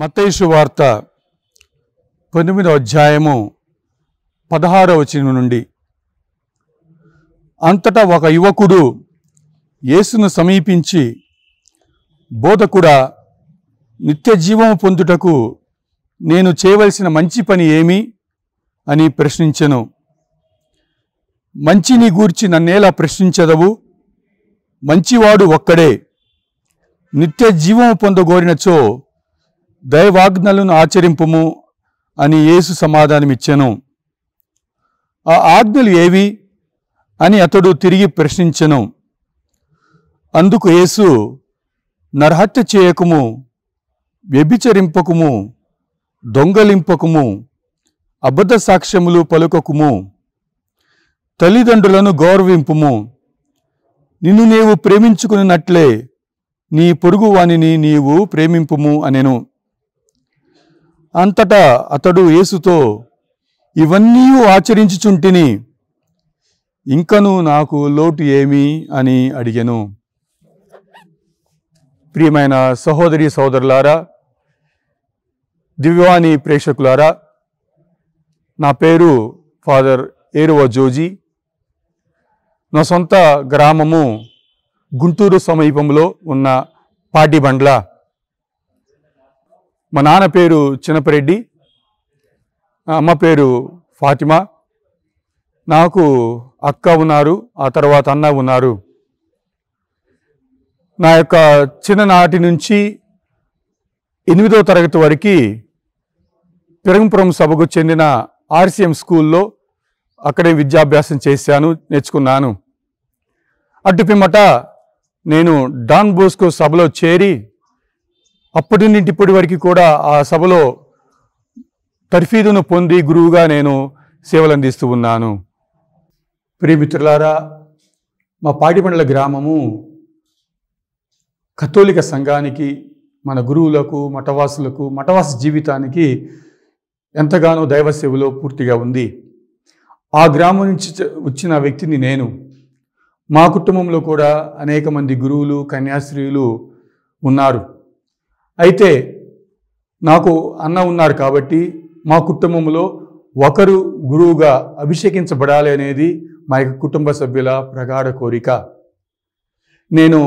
మత్తయి సువార్త 8వ అధ్యాయము 16వ వచనం నుండి. అంతటా ఒక యువకుడు యేసును సమీపించి, బోధకుడా, నిత్య జీవము పొందుటకు నేను చేయవలసిన మంచి పని ఏమి అని ప్రశ్నించెను. మంచిని గూర్చి నన్నేలా ప్రశ్నించదవు? మంచివాడు ఒక్కడే. నిత్య జీవము పొందగోరినచో దైవాజ్ఞలను ఆచరింపుము అని యేసు సమాధానమిచ్చెను. ఆ ఆజ్ఞలు ఏవి అని అతడు తిరిగి ప్రశ్నించెను. అందుకు యేసు, నరహత్య చేయకుము, వ్యభిచరింపకుము, దొంగలింపకుము, అబద్ధ సాక్ష్యములు పలుకకుము, తల్లిదండ్రులను గౌరవింపుము, నిన్ను నీవు ప్రేమించుకున్నట్లే నీ పొరుగు వానిని నీవు ప్రేమింపుము అనెను. అంతటా అతడు యేసుతో, ఇవన్నీ ఆచరించుచుంటిని, ఇంకను నాకు లోటు ఏమి అని అడిగెను. ప్రియమైన సహోదరి సోదరులారా, దివ్యవాణి ప్రేక్షకులారా, నా పేరు ఫాదర్ ఏరువ జోజీ. నా సొంత గ్రామము గుంటూరు సమీపంలో ఉన్న పాటిబండ్ల. మా నాన్న పేరు చిన్నపరెడ్డి, అమ్మ పేరు ఫాతిమా. నాకు అక్క ఉన్నారు, ఆ తర్వాత అన్న ఉన్నారు. నా యొక్క చిన్ననాటి నుంచి 8వ తరగతి వరకు పెరంపురం సభకు చెందిన RCM స్కూల్లో అక్కడే విద్యాభ్యాసం చేశాను, నేర్చుకున్నాను. అటు పిమ్మట నేను డాన్ బోస్కో సభలో చేరి అప్పటి నుండి ఇప్పటి వరకు కూడా ఆ సభలో తర్ఫీదును పొంది గురువుగా నేను సేవలు అందిస్తూ ఉన్నాను. ప్రియమిత్రులారా, మా పాటిబండ్ల గ్రామము కథోలిక సంఘానికి, మన గురువులకు, మఠవాస జీవితానికి ఎంతగానో దైవ సేవలో పూర్తిగా ఉంది. ఆ గ్రామం నుంచి వచ్చిన వ్యక్తిని నేను. మా కుటుంబంలో కూడా అనేక మంది గురువులు, కన్యాశ్రీలు ఉన్నారు. అయితే నాకు అన్న ఉన్నారు కాబట్టి మా కుటుంబంలో ఒకరు గురువుగా అభిషేకించబడాలి అనేది మా యొక్క కుటుంబ సభ్యుల ప్రగాఢ కోరిక. నేను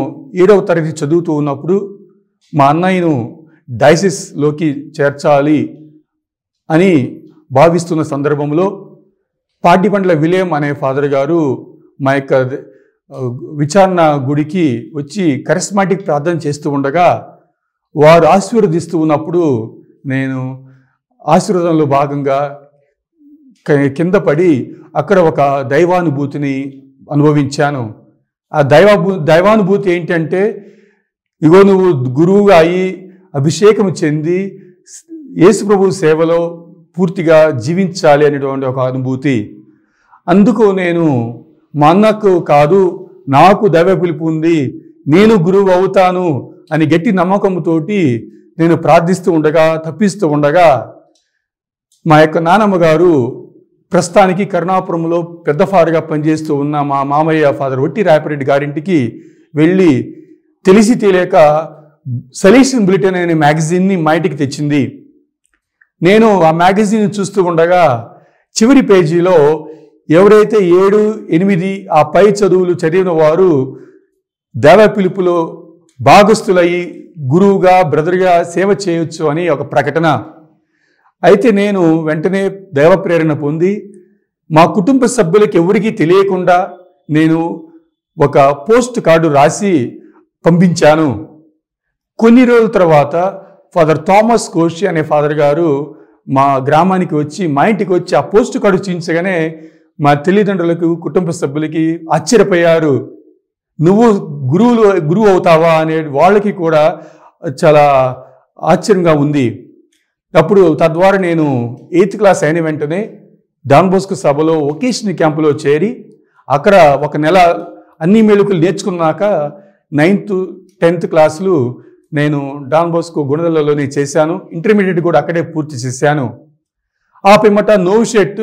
7వ తరగతి చదువుతూ ఉన్నప్పుడు మా అన్నయ్యను డయాసిస్లోకి చేర్చాలి అని భావిస్తున్న సందర్భంలో పాటిబండ్ల విలియం అనే ఫాదర్ గారు మా యొక్క విచారణ గుడికి వచ్చి కరిస్మాటిక్ ప్రార్థన చేస్తూ ఉండగా వారు ఆశీర్వదిస్తూ ఉన్నప్పుడు నేను ఆశీర్వాదంలో భాగంగా కింద పడి అక్కడ ఒక దైవానుభూతిని అనుభవించాను. ఆ దైవానుభూతి ఏంటంటే, ఇగో నువ్వు గురువుగా అయి అభిషేకం చెంది యేసు ప్రభు సేవలో పూర్తిగా జీవించాలి అనేటువంటి ఒక అనుభూతి. అందుకు నేను మా అన్నకు కాదు, నాకు దైవ పిలుపు ఉంది, నేను గురువు అవుతాను అని గట్టి నమ్మకంతోటి నేను ప్రార్థిస్తూ ఉండగా, తప్పిస్తూ ఉండగా మా యొక్క నానమ్మ గారు ప్రస్తుతానికి కరుణాపురంలో పెద్ద ఫాదర్గా పనిచేస్తూ ఉన్న మా మామయ్య ఫాదర్ వట్టి రాయపరెడ్డి గారింటికి వెళ్ళి తెలిసి తెలియక సలీషన్ బులెటిన్ అనే మ్యాగజైన్ని మా ఇంటికి తెచ్చింది. నేను ఆ మ్యాగజైన్ చూస్తూ ఉండగా చివరి పేజీలో ఎవరైతే 7, 8 ఆ పై చదువులు చదివిన వారు దైవ పిలుపులో భాగస్థులయ్యి గురువుగా, బ్రదర్గా సేవ చేయొచ్చు అని ఒక ప్రకటన. అయితే నేను వెంటనే దైవ ప్రేరణ పొంది మా కుటుంబ సభ్యులకి ఎవరికీ తెలియకుండా నేను ఒక పోస్ట్ కార్డు రాసి పంపించాను. కొన్ని రోజుల తర్వాత ఫాదర్ థామస్ కోషి అనే ఫాదర్ గారు మా గ్రామానికి వచ్చి, మా ఇంటికి వచ్చి ఆ పోస్ట్ కార్డు చూపించగానే మా తల్లిదండ్రులకు, కుటుంబ సభ్యులకి ఆశ్చర్యపోయారు. నువ్వు గురువు అవుతావా అనే వాళ్ళకి కూడా చాలా ఆశ్చర్యంగా ఉంది. అప్పుడు తద్వారా నేను 8th క్లాస్ అయిన వెంటనే డాన్ బోస్కో సభలో వొకేషనల్ క్యాంపులో చేరి అక్కడ ఒక నెల అన్ని మెళుకులు నేర్చుకున్నాక 9th, 10th క్లాసులు నేను డాన్ బోస్కో గుణదలలోనే చేశాను. ఇంటర్మీడియట్ కూడా అక్కడే పూర్తి చేశాను. ఆ పిమ్మట నోవిషెట్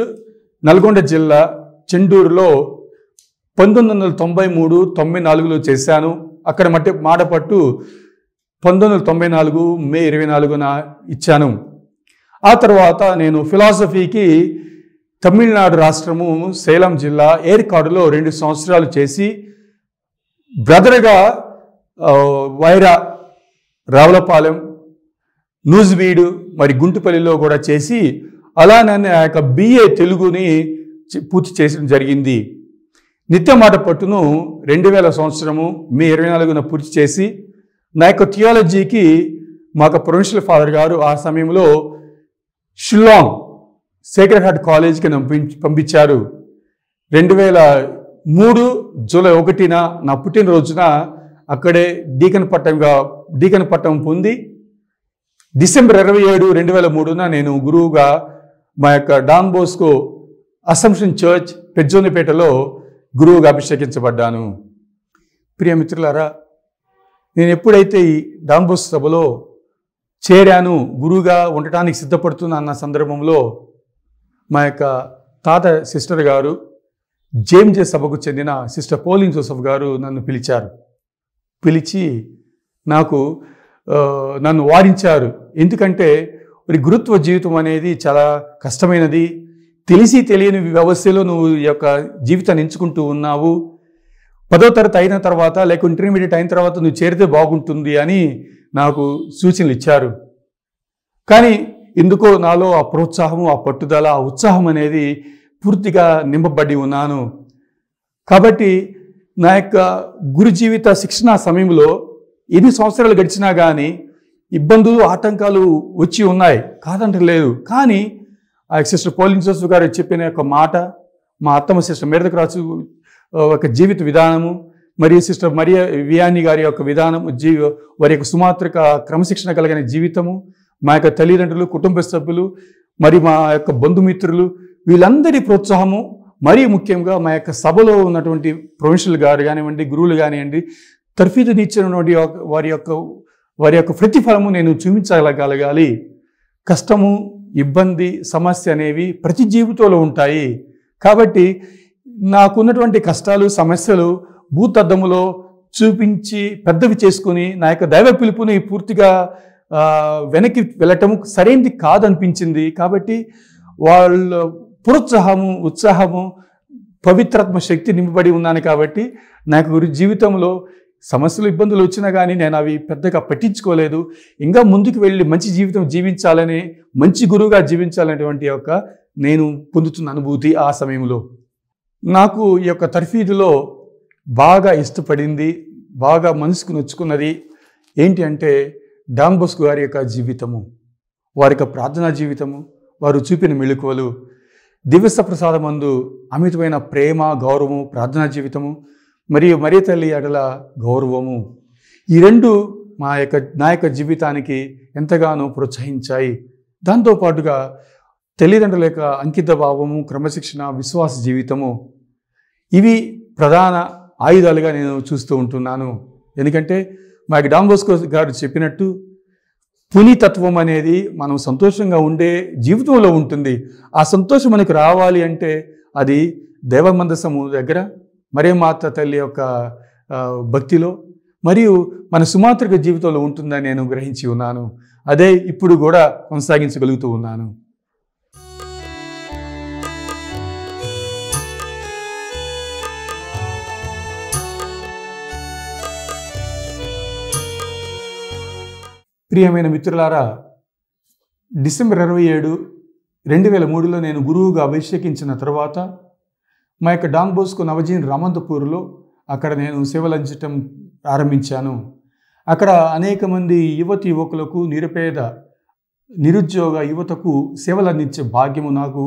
నల్గొండ జిల్లా చెండూరులో 1993, 94లో చేశాను. అక్కడ మాడపట్టు 1994 మే 24న ఇచ్చాను. ఆ తర్వాత నేను ఫిలాసఫీకి తమిళనాడు రాష్ట్రము సేలం జిల్లా ఏర్కాడులో 2 సంవత్సరాలు చేసి బ్రదర్గా వైరా, రావులపాలెం, నూజివీడు మరి గుంటుపల్లిలో కూడా చేసి అలానే ఆ యొక్క BA తెలుగుని పూర్తి చేయడం జరిగింది. నిత్యమాట పట్టును 2000 సంవత్సరము మే 24న పూర్తి చేసి నా యొక్క థియాలజీకి మా యొక్క ప్రొఫెషనల్ ఫాదర్ గారు ఆ సమయంలో షిల్లాంగ్ సేక్రెడ్ హార్ట్ కాలేజ్కి పంపించారు. 2003 జూలై 1న నా పుట్టినరోజున అక్కడే డీకన్ పట్టం పొంది డిసెంబర్ 27, 2003న నేను గురువుగా మా యొక్క డాన్ బోస్కో అసంప్షన్ చర్చ్ పెజ్జోనిపేటలో గురువుగా అభిషేకించబడ్డాను. ప్రియమిత్రులారా, నేను ఎప్పుడైతే ఈ డాన్ బోస్కో సభలో చేరాను, గురువుగా ఉండటానికి సిద్ధపడుతున్నా అన్న సందర్భంలో మా యొక్క తాత సిస్టర్ గారు జేమ్జే సభకు చెందిన సిస్టర్ పోలిన్ జోసెఫ్ గారు నన్ను పిలిచి నన్ను వారించారు. ఎందుకంటే మరి గురుత్వ జీవితం అనేది చాలా కష్టమైనది, తెలిసి తెలియని వ్యవస్థలో నువ్వు ఈ యొక్క జీవితాన్ని ఎంచుకుంటూ ఉన్నావు, 10వ తరగతి అయిన తర్వాత లేక ఇంటర్మీడియట్ అయిన తర్వాత నువ్వు చేరితే బాగుంటుంది అని నాకు సూచనలు ఇచ్చారు. కానీ ఎందుకో నాలో ఆ ప్రోత్సాహము, ఆ పట్టుదల, ఆ ఉత్సాహం అనేది పూర్తిగా నింపబడి ఉన్నాను. కాబట్టి నా యొక్క గురు జీవిత శిక్షణ సమయంలో ఎన్ని సంవత్సరాలు గడిచినా కానీ ఇబ్బందులు, ఆటంకాలు వచ్చి ఉన్నాయి, కాదంటలేదు. కానీ ఆ సిస్టర్ పోలిన్ జోసెఫ్ గారు చెప్పిన యొక్క మాట, మా అత్తమ్మ సిస్టర్ మేరదకు రాజు ఒక జీవిత విధానము, మరియు సిస్టర్ మరియా వియాని గారి యొక్క విధానము, వారి యొక్క సుమాత్రిక క్రమశిక్షణ కలిగిన జీవితము, మా యొక్క తల్లిదండ్రులు, కుటుంబ సభ్యులు, మరి మా యొక్క బంధుమిత్రులు, వీళ్ళందరి ప్రోత్సాహము, మరీ ముఖ్యంగా మా యొక్క సభలో ఉన్నటువంటి ప్రొఫెషనల్ గారు కానివ్వండి, గురువులు కానివ్వండి, తర్ఫీదునిచ్చినటువంటి వారి యొక్క ప్రతిఫలము నేను చూపించగలగాలి. కష్టము, ఇబ్బంది, సమస్య అనేవి ప్రతి జీవితంలో ఉంటాయి. కాబట్టి నాకున్నటువంటి కష్టాలు, సమస్యలు భూతద్దములో చూపించి పెద్దవి చేసుకుని నా యొక్క దైవ పిలుపుని పూర్తిగా వెనక్కి వెళ్ళటము సరైనది కాదనిపించింది. కాబట్టి వాళ్ళ ప్రోత్సాహము, ఉత్సాహము, పవిత్రాత్మ శక్తి నింపబడి ఉన్నాను. కాబట్టి నాకు గురి జీవితంలో సమస్యలు, ఇబ్బందులు వచ్చినా కానీ నేను అవి పెద్దగా పట్టించుకోలేదు. ఇంకా ముందుకు వెళ్ళి మంచి జీవితం జీవించాలని, మంచి గురువుగా జీవించాలనేటువంటి నేను పొందుతున్న అనుభూతి ఆ సమయంలో. నాకు ఈ యొక్క తర్ఫీదులో బాగా ఇష్టపడింది, బాగా మనసుకు నొచ్చుకున్నది ఏంటి అంటే డాన్ బోస్కో గారి యొక్క జీవితము, వారి యొక్క ప్రార్థనా జీవితము, వారు చూపిన మెళుకువలు, దివ్య ప్రసాదమందు అమితమైన ప్రేమ, గౌరవము, ప్రార్థనా జీవితము, మరియు మరియ తల్లి ఎడల గౌరవము, ఈ రెండు నా యొక్క జీవితానికి ఎంతగానో ప్రోత్సహించాయి. దాంతోపాటుగా తల్లిదండ్రుల యొక్క అంకిత భావము, క్రమశిక్షణ, విశ్వాస జీవితము, ఇవి ప్రధాన ఆయుధాలుగా నేను చూస్తూ ఉంటున్నాను. ఎందుకంటే మా డాన్ బోస్కో గారు చెప్పినట్టు పునీతత్వం అనేది మనం సంతోషంగా ఉండే జీవితంలో ఉంటుంది. ఆ సంతోషం మనకు రావాలి అంటే అది దేవమందసము దగ్గర, మరియమాత తల్లి యొక్క భక్తిలో, మరియు మన సుమాత్రిక జీవితంలో ఉంటుందని నేను గ్రహించి ఉన్నాను. అదే ఇప్పుడు కూడా కొనసాగించగలుగుతూ ఉన్నాను. ప్రియమైన మిత్రులారా, డిసెంబర్ 27, 2003లో నేను గురువుగా అభిషేకించిన తర్వాత మా యొక్క డాన్ బోస్కో నవజీవన్ రామంతపూర్లో అక్కడ నేను సేవలు అందించడం ప్రారంభించాను. అక్కడ అనేక మంది యువకులకు, నిరుద్యోగ యువతకు సేవలు అందించే భాగ్యము నాకు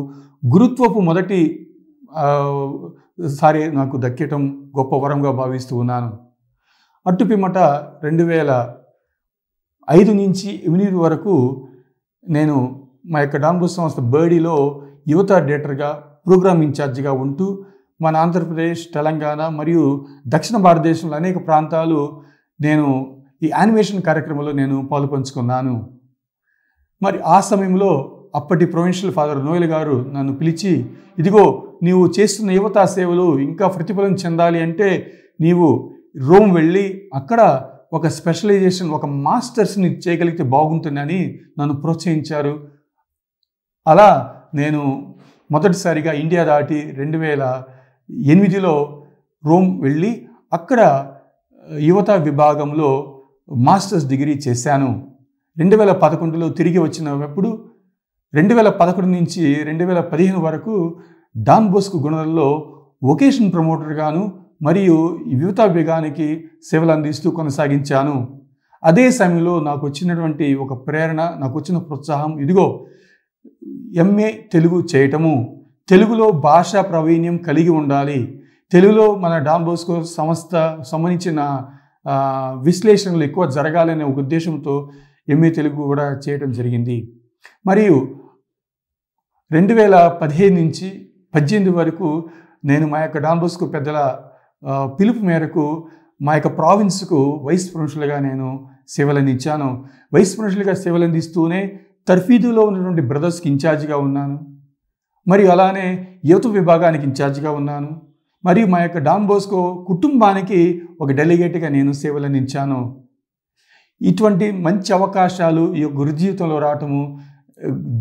గురుత్వపు మొదటి సారి నాకు దక్కటం గొప్ప వరంగా భావిస్తూ ఉన్నాను. అట్టుపిమ్మట 2005 నుంచి 2008 వరకు నేను మా యొక్క డాన్ బోస్కో సంస్థ బర్డీలో యువత డైరెక్టర్గా, ప్రోగ్రామ్ ఇన్ఛార్జిగా ఉంటూ మన ఆంధ్రప్రదేశ్, తెలంగాణ మరియు దక్షిణ భారతదేశంలో అనేక ప్రాంతాలు నేను ఈ యానిమేషన్ కార్యక్రమంలో నేను పాలుపంచుకున్నాను. మరి ఆ సమయంలో అప్పటి ప్రొవిన్షియల్ ఫాదర్ నోయల్ గారు నన్ను పిలిచి, ఇదిగో నీవు చేస్తున్న యువతా సేవలు ఇంకా ప్రతిఫలం చెందాలి అంటే నీవు రోమ్ వెళ్ళి అక్కడ ఒక స్పెషలైజేషన్, ఒక మాస్టర్స్ని చేయగలిగితే బాగుంటుందని నన్ను ప్రోత్సహించారు. అలా నేను మొదటిసారిగా ఇండియా దాటి 2008లో రోమ్ వెళ్ళి అక్కడ యువత విభాగంలో మాస్టర్స్ డిగ్రీ చేశాను. 2011లో తిరిగి వచ్చినప్పుడు 2011 నుంచి 2015 వరకు డాన్ బోస్కో గుణదల్లో వొకేషన్ ప్రమోటర్గాను మరియు యువత విభాగానికి సేవలు అందిస్తూ కొనసాగించాను. అదే సమయంలో నాకు వచ్చినటువంటి ఒక ప్రేరణ, నాకు వచ్చిన ప్రోత్సాహం, ఇదిగో ఎంఏ తెలుగు చేయటము, తెలుగులో భాషా ప్రావీణ్యం కలిగి ఉండాలి, తెలుగులో మన డాన్ బోస్కో సంస్థ సంబంధించిన విశ్లేషణలు ఎక్కువ జరగాలనే ఒక ఉద్దేశంతో ఎంఏ తెలుగు కూడా చేయడం జరిగింది. మరియు 2015 నుంచి 18 వరకు నేను మా యొక్క డాన్ బోస్కో పెద్దల పిలుపు మేరకు మా యొక్క ప్రావిన్స్కు వైస్ ప్రిన్సిపల్గా నేను సేవలు అందించాను. వైస్ ప్రిన్సిపల్గా సేవలు అందిస్తూనే తర్ఫీదులో ఉన్నటువంటి బ్రదర్స్కి ఇన్ఛార్జిగా ఉన్నాను, మరియు అలానే యువత విభాగానికి ఇన్ఛార్జిగా ఉన్నాను, మరియు మా యొక్క డాన్ బోస్కో కుటుంబానికి ఒక డెలిగేట్గా నేను సేవలు అందించాను. ఇటువంటి మంచి అవకాశాలు ఈ గురు జీవితంలో రావటము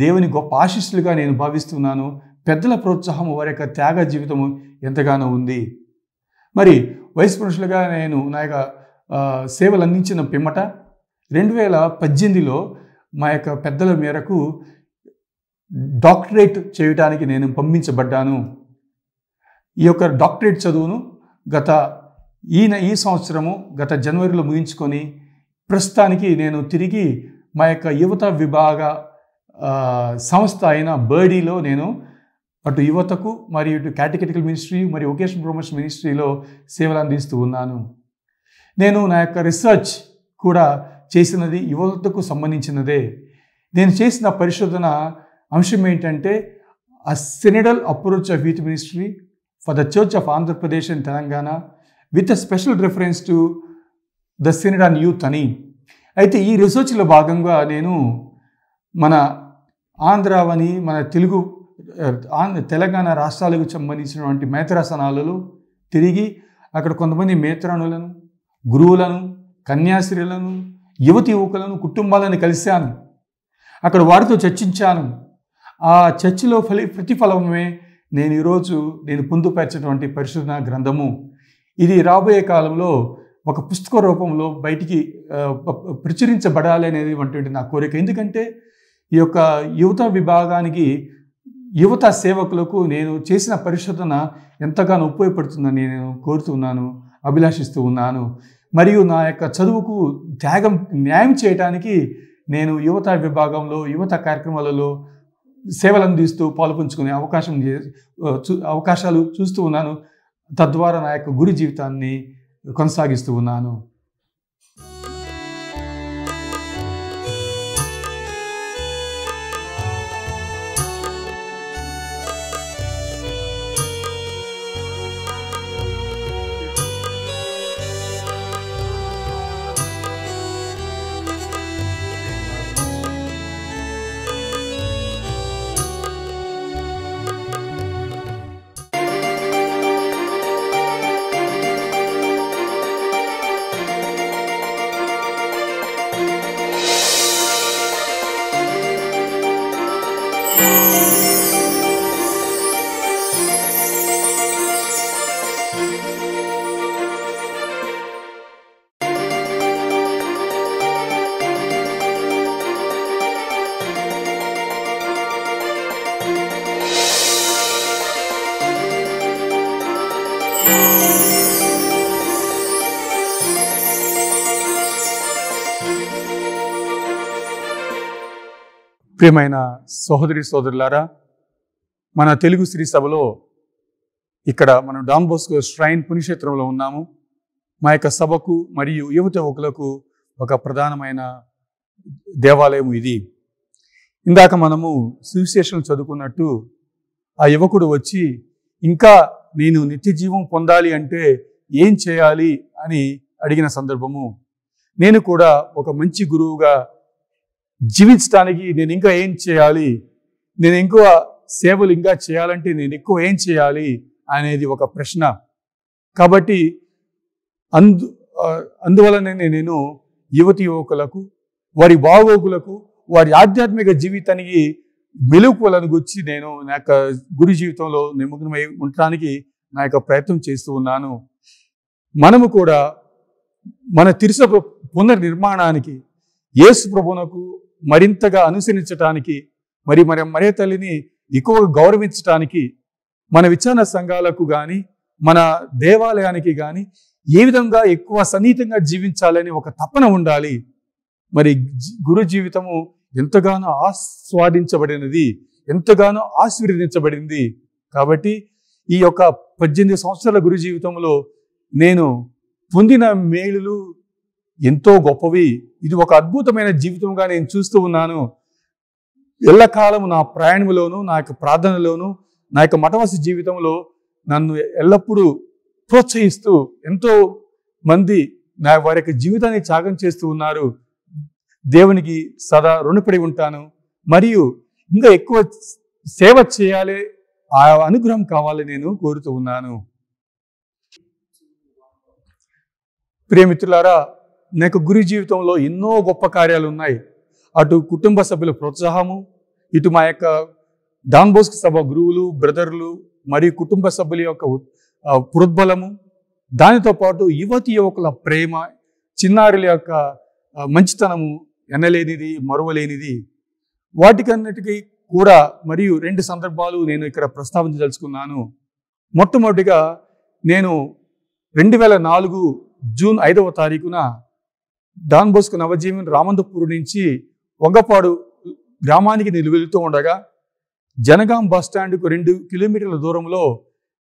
దేవుని గొప్ప ఆశీస్సులుగా నేను భావిస్తున్నాను. పెద్దల ప్రోత్సాహం, వారి యొక్క త్యాగ జీవితము ఎంతగానో ఉంది. మరి వైస్ ప్రిన్సిపల్గా నేను నా యొక్క సేవలు అందించిన పిమ్మట 2018లో మా యొక్క పెద్దల మేరకు డాక్టరేట్ చేయడానికి నేను పంపించబడ్డాను. ఈ యొక్క డాక్టరేట్ చదువును ఈ సంవత్సరము గత జనవరిలో ముగించుకొని ప్రస్తుతానికి నేను తిరిగి మా యొక్క యువత విభాగ సంస్థ అయిన బర్డీలో నేను అటు యువతకు మరియు ఇటు క్యాటెకిటికల్ మినిస్ట్రీ మరియు వొకేషనల్ ప్రమోషన్ మినిస్ట్రీలో సేవలు అందిస్తూ ఉన్నాను. నేను నా యొక్క రీసెర్చ్ కూడా చేసినది యువతకు సంబంధించినదే. నేను చేసిన పరిశోధన అంశం ఏంటంటే a synodal approach of youth ministry for the Church of Andhra Pradesh and Telangana with a special reference to the Synod on Youth అని. అయితే ఈ రీసెర్చ్లో భాగంగా నేను మన ఆంధ్రావని, మన తెలంగాణ రాష్ట్రాలకు సంబంధించినటువంటి మేత్రాసనాలలో తిరిగి అక్కడ కొంతమంది మేత్రానులను, గురువులను, కన్యాశ్రీలను, యువకులను, కుటుంబాలను కలిశాను. అక్కడ వారితో చర్చించాను. ఆ చర్చలో ప్రతిఫలమే నేను ఈరోజు పొందుపరిచినటువంటి పరిశోధన గ్రంథము. ఇది రాబోయే కాలంలో ఒక పుస్తక రూపంలో బయటికి ప్రచురించబడాలి అనేది వంటి నా కోరిక. ఎందుకంటే ఈ యొక్క యువత విభాగానికి, యువత సేవకులకు నేను చేసిన పరిశోధన ఎంతగానో ఉపయోగపడుతుందని నేను కోరుతున్నాను, అభిలాషిస్తూ ఉన్నాను. మరియు నా యొక్క చదువుకు న్యాయం చేయడానికి నేను యువత విభాగంలో, యువత కార్యక్రమాలలో సేవలు అందిస్తూ పాల్పంచుకునే అవకాశాలు చూస్తూ ఉన్నాను. తద్వారా నా యొక్క గురు జీవితాన్ని కొనసాగిస్తూ ఉన్నాను. ప్రియమైన సహోదరి సోదరులారా, మన తెలుగు శ్రీ సభలో ఇక్కడ మనం డాన్ బోస్కో ష్రైన్ పుణ్యక్షేత్రంలో ఉన్నాము. మా యొక్క సభకు మరియు యువకులకు ఒక ప్రధానమైన దేవాలయం ఇది. ఇందాక మనము సువిశేషం చదువుకున్నట్టు ఆ యువకుడు వచ్చి, ఇంకా నేను నిత్య జీవం పొందాలి అంటే ఏం చేయాలి అని అడిగిన సందర్భము, నేను కూడా ఒక మంచి గురువుగా జీవించడానికి నేను ఇంకా ఏం చేయాలి, నేను ఎక్కువ సేవలు ఇంకా చేయాలంటే నేను ఎక్కువ ఏం చేయాలి అనేది ఒక ప్రశ్న. కాబట్టి అందువలనే నేను యువతి యువకులకు, వారి బాగోగులకు, వారి ఆధ్యాత్మిక జీవితానికి మెలుకువలను గురించి నేను నా యొక్క గురు జీవితంలో నిమగ్నమై ఉండటానికి నా యొక్క ప్రయత్నం చేస్తూ ఉన్నాను. మనము కూడా మన తిరుసభ పునర్నిర్మాణానికి యేసు ప్రభువునకు మరింతగా అనుసరించటానికి, మరే తల్లిని ఎక్కువగా గౌరవించటానికి, మన విచారణ సంఘాలకు కానీ మన దేవాలయానికి కానీ ఏ విధంగా ఎక్కువ సన్నిహితంగా జీవించాలని ఒక తపన ఉండాలి. మరి గురు జీవితము ఎంతగానో ఆస్వాదించబడినది, ఎంతగానో ఆశీర్వదించబడింది. కాబట్టి ఈ యొక్క 18 సంవత్సరాల గురు జీవితంలో నేను పొందిన మేలులు ఎంతో గొప్పవి. ఇది ఒక అద్భుతమైన జీవితంగా నేను చూస్తూ ఉన్నాను. ఎల్లకాలం నా ప్రయాణంలోనూ, నా యొక్క ప్రార్థనలోనూ, నా యొక్క మఠవాసి జీవితంలో నన్ను ఎల్లప్పుడూ ప్రోత్సహిస్తూ ఎంతో మంది వారి యొక్క జీవితాన్ని త్యాగం చేస్తూ ఉన్నారు. దేవునికి సదా రుణపడి ఉంటాను. మరియు ఇంకా ఎక్కువ సేవ చేయాలి, ఆ అనుగ్రహం కావాలని నేను కోరుతూ ఉన్నాను. ప్రియమిత్రులారా, నా యొక్క గురు జీవితంలో ఎన్నో గొప్ప కార్యాలు ఉన్నాయి. అటు కుటుంబ సభ్యుల ప్రోత్సాహము, ఇటు మా యొక్క డాన్ బోస్కో సభ గురువులు, బ్రదర్లు మరియు కుటుంబ సభ్యుల యొక్క ప్రోద్బలము, దానితో పాటు యువతి యువకుల ప్రేమ, చిన్నారుల యొక్క మంచితనము ఎనలేనిది, మరువలేనిది. వాటికన్నిటికీ కూడా మరియు 2 సందర్భాలు నేను ఇక్కడ ప్రస్తావించదలుచుకున్నాను. మొట్టమొదటిగా నేను 2004 జూన్ 5వ తారీఖున డాన్ బోస్కో నవజీవన్ రామంతపూర్ నుంచి వంగపాడు గ్రామానికి నేను వెళుతూ ఉండగా జనగాం బస్టాండ్కు 2 కిలోమీటర్ల దూరంలో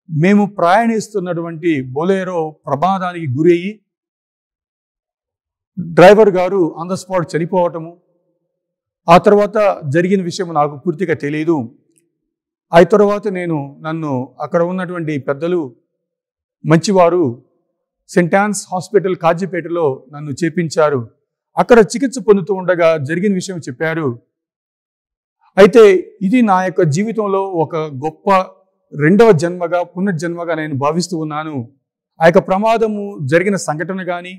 మేము ప్రయాణిస్తున్నటువంటి బొలేరో ప్రమాదానికి గురి అయ్యి డ్రైవర్ గారు ఆన్ ద స్పాట్ చనిపోవటము, ఆ తర్వాత జరిగిన విషయం నాకు పూర్తిగా తెలియదు. ఆ తర్వాత నన్ను అక్కడ ఉన్నటువంటి పెద్దలు మంచివారు సెయింట్ ఆన్స్ హాస్పిటల్ కాజీపేటలో నన్ను చేర్పించారు. అక్కడ చికిత్స పొందుతూ ఉండగా జరిగిన విషయం చెప్పారు. అయితే ఇది నా యొక్క జీవితంలో ఒక గొప్ప 2వ జన్మగా, పునర్జన్మగా నేను భావిస్తూ ఉన్నాను. ఆ యొక్క ప్రమాదము జరిగిన సంఘటన కానీ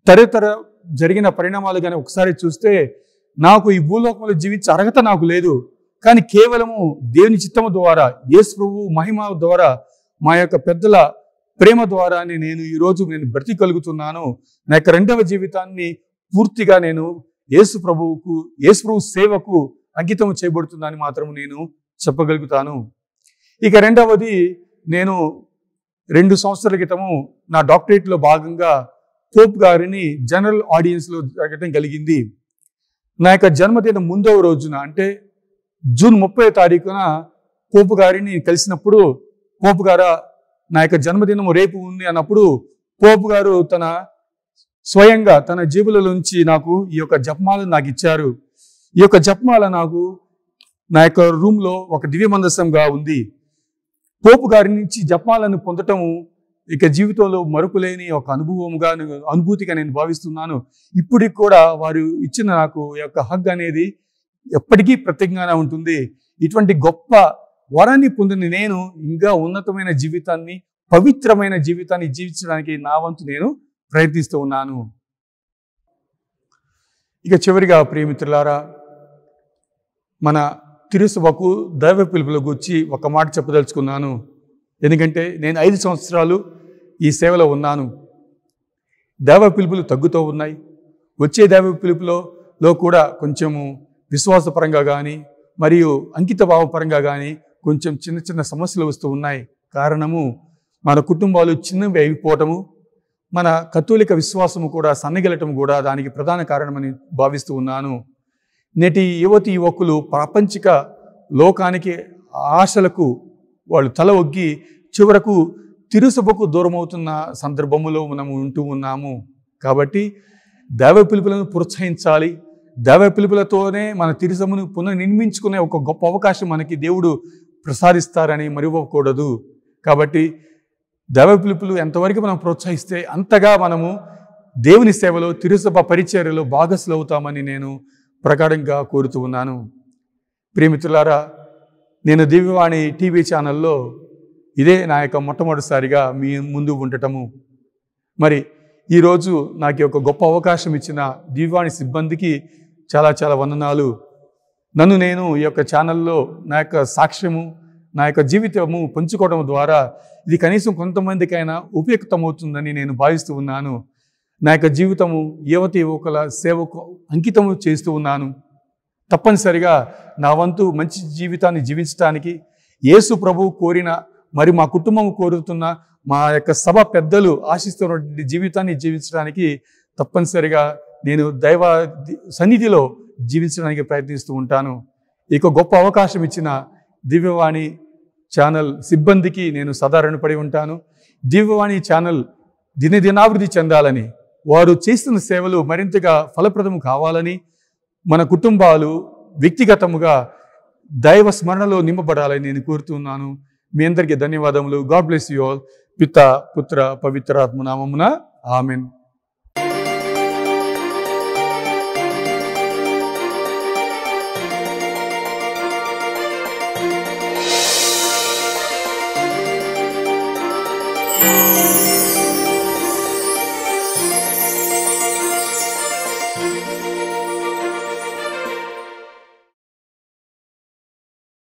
తదితర జరిగిన పరిణామాలు కానీ ఒకసారి చూస్తే నాకు ఈ భూలోకంలో జీవించే అర్హత నాకు లేదు. కానీ కేవలము దేవుని చిత్తము ద్వారా, యేసు ప్రభువు మహిమ ద్వారా, మా యొక్క పెద్దల ప్రేమ ద్వారా ఈరోజు నేను బ్రతికగలుగుతున్నాను. నా యొక్క 2వ జీవితాన్ని పూర్తిగా నేను యేసు ప్రభు సేవకు అంకితం చేయబడుతుందని మాత్రం నేను చెప్పగలుగుతాను. ఇక 2వది, నేను 2 సంవత్సరాల క్రితము నా డాక్టరేట్లో భాగంగా పోప్ గారిని జనరల్ ఆడియన్స్లో జరగడం కలిగింది. నా యొక్క జన్మదినం ముందవ రోజున, అంటే జూన్ 30వ తారీఖున పోప్ గారిని కలిసినప్పుడు, పోప్ గారు నా యొక్క జన్మదినం రేపు ఉంది అన్నప్పుడు పోప్ గారు స్వయంగా తన జేబులలోంచి నాకు ఈ యొక్క జపమాలను నాకు ఇచ్చారు. ఈ యొక్క జపమాల నాకు నా యొక్క రూమ్లో ఒక దివ్య మందసంగా ఉంది. పోపు గారి నుంచి జపమాలను పొందటము ఇక జీవితంలో మరుపులేని ఒక అనుభూతిగా నేను భావిస్తున్నాను. ఇప్పటికి కూడా వారు ఇచ్చిన నాకు ఈ యొక్క హగ్ అనేది ఎప్పటికీ ప్రత్యేకంగానే ఉంటుంది. ఇటువంటి గొప్ప వరాన్ని పొందిన నేను ఇంకా ఉన్నతమైన జీవితాన్ని, పవిత్రమైన జీవితాన్ని జీవించడానికి నా వంతు నేను ప్రయత్నిస్తూ ఉన్నాను. ఇక చివరిగా ప్రియమిత్రులారా, మన తిరుసభకు దైవ పిలుపుల గురించి ఒక మాట చెప్పదలుచుకున్నాను. ఎందుకంటే నేను 5 సంవత్సరాలు ఈ సేవలో ఉన్నాను. దైవ పిలుపులు తగ్గుతూ ఉన్నాయి. వచ్చే దైవ పిలుపులో కూడా కొంచెము విశ్వాసపరంగా కానీ మరియు అంకిత భావపరంగా కానీ కొంచెం చిన్న చిన్న సమస్యలు వస్తూ ఉన్నాయి. కారణము మన కుటుంబాలు చిన్నవి అయిపోవటము, మన కథోలిక విశ్వాసము కూడా సన్నగిలటం కూడా దానికి ప్రధాన కారణమని భావిస్తూ ఉన్నాను. నేటి యువతి యువకులు ప్రాపంచిక లోకానికి ఆశలకు వాళ్ళు తల ఒగ్గి చివరకు తిరుసభకు దూరమవుతున్న సందర్భములో మనము ఉంటూ ఉన్నాము. కాబట్టి దైవ పిలుపులను ప్రోత్సహించాలి. దైవ పిలుపులతోనే మన తిరుసభను పునర్నిర్మించుకునే ఒక గొప్ప అవకాశం మనకి దేవుడు ప్రసాదిస్తారని మరివకూడదు. కాబట్టి దైవ పిలుపులు ఎంతవరకు మనం ప్రోత్సహిస్తే అంతగా మనము దేవుని సేవలో, తిరుసభ పరిచర్యలో భాగస్సులు అవుతామని నేను ప్రగాఢంగా కోరుతూ ఉన్నాను. ప్రియమిత్రులారా, నేను దివ్యవాణి టీవీ ఛానల్లో ఇదే నా యొక్క మొట్టమొదటిసారిగా మీ ముందు ఉండటము. మరి ఈరోజు నాకు ఒక గొప్ప అవకాశం ఇచ్చిన దివ్యవాణి సిబ్బందికి చాలా చాలా వందనాలు. నన్ను నేను ఈ యొక్క ఛానల్లో నా యొక్క సాక్ష్యము, నా యొక్క జీవితము పంచుకోవడం ద్వారా ఇది కనీసం కొంతమందికైనా ఉపయుక్తమవుతుందని నేను భావిస్తూ ఉన్నాను. నా యొక్క జీవితము యువతి యువకుల సేవకు అంకితము చేస్తూ ఉన్నాను. తప్పనిసరిగా నా వంతు మంచి జీవితాన్ని జీవించడానికి యేసు ప్రభువు కోరిన, మరి మా కుటుంబం కోరుతున్న, మా యొక్క సభ పెద్దలు ఆశిస్తున్నటువంటి జీవితాన్ని జీవించడానికి తప్పనిసరిగా నేను దైవ సన్నిధిలో జీవించడానికి ప్రయత్నిస్తూ ఉంటాను. ఇక గొప్ప అవకాశం ఇచ్చిన దివ్యవాణి ఛానల్ సిబ్బందికి నేను సదా రుణపడి ఉంటాను. దివ్యవాణి ఛానల్ దినదినాభివృద్ధి చెందాలని, వారు చేస్తున్న సేవలు మరింతగా ఫలప్రదం కావాలని, మన కుటుంబాలు వ్యక్తిగతముగా దైవ స్మరణలో నింపబడాలని నేను కోరుతున్నాను. మీ అందరికీ ధన్యవాదములు. God bless you all. పిత, పుత్ర, పవిత్రాత్మ నామమున ఆమెన్.